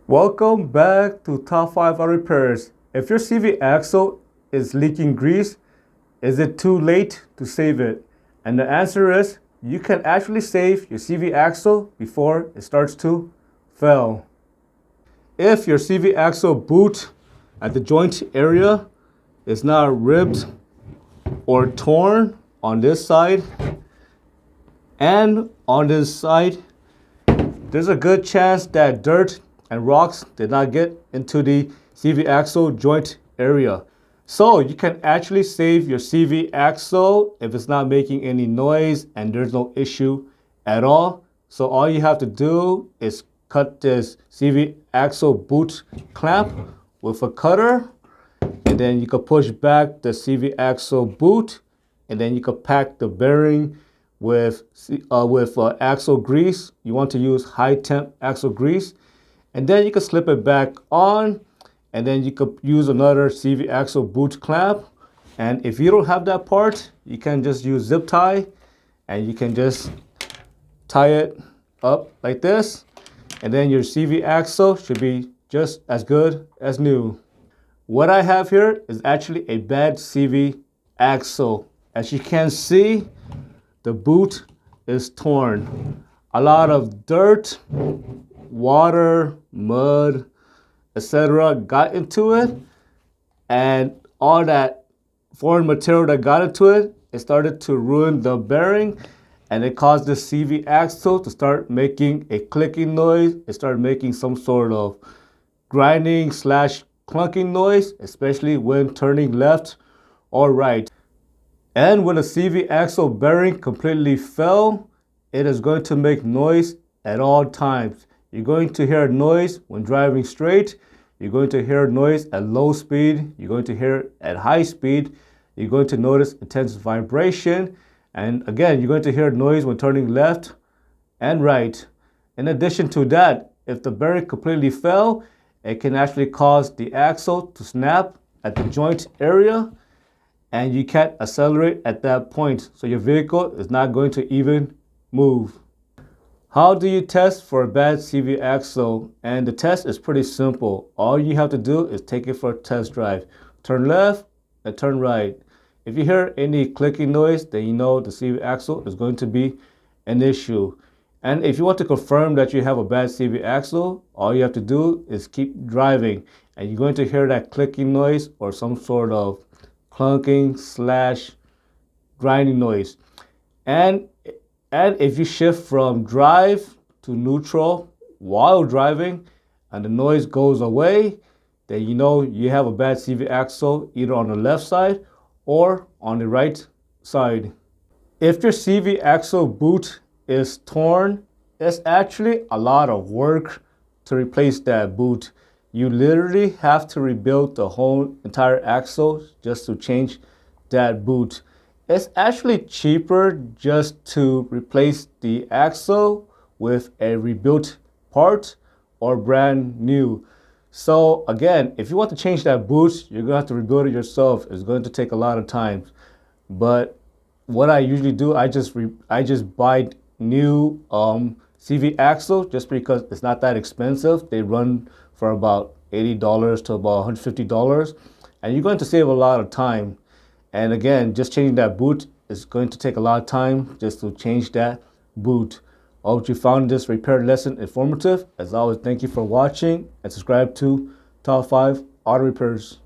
Welcome back to Top 5 Auto Repairs. If your CV axle is leaking grease, is it too late to save it? And the answer is, you can actually save your CV axle before it starts to fail. If your CV axle boot at the joint area is not ripped or torn on this side and on this side, there's a good chance that dirt and rocks did not get into the CV axle joint area. So you can actually save your CV axle if it's not making any noise and there's no issue at all. So all you have to do is cut this CV axle boot clamp with a cutter, and then you can push back the CV axle boot, and then you can pack the bearing with axle grease. You want to use high temp axle grease, and then you can slip it back on, and then you could use another CV axle boot clamp. And if you don't have that part, you can just use zip tie, and you can just tie it up like this, and then your CV axle should be just as good as new. What I have here is actually a bad CV axle. As you can see, the boot is torn. A lot of dirt, water, mud, etc. got into it, and all that foreign material that got into it, it started to ruin the bearing, and it caused the CV axle to start making a clicking noise. It started making some sort of grinding / clunking noise, especially when turning left or right. And when a CV axle bearing completely fell, it is going to make noise at all times. You're going to hear noise when driving straight. You're going to hear noise at low speed. You're going to hear it at high speed. You're going to notice intense vibration. And again, you're going to hear noise when turning left and right. In addition to that, if the bearing completely fell, it can actually cause the axle to snap at the joint area, and you can't accelerate at that point. So your vehicle is not going to even move. How do you test for a bad CV axle? And the test is pretty simple. All you have to do is take it for a test drive. Turn left and turn right. If you hear any clicking noise, then you know the CV axle is going to be an issue. And if you want to confirm that you have a bad CV axle, all you have to do is keep driving, and you're going to hear that clicking noise or some sort of clunking / grinding noise. And if you shift from drive to neutral while driving and the noise goes away, then you know you have a bad CV axle either on the left side or on the right side. If your CV axle boot is torn, it's actually a lot of work to replace that boot. You literally have to rebuild the whole entire axle just to change that boot. It's actually cheaper just to replace the axle with a rebuilt part or brand new. So again, if you want to change that boot, you're gonna have to rebuild it yourself. It's going to take a lot of time. But what I usually do, I just buy new CV axle just because it's not that expensive. They run for about $80 to about $150, and you're going to save a lot of time. And again, just changing that boot is going to take a lot of time just to change that boot. I hope you found this repair lesson informative. As always, thank you for watching, and subscribe to Top 5 Auto Repairs.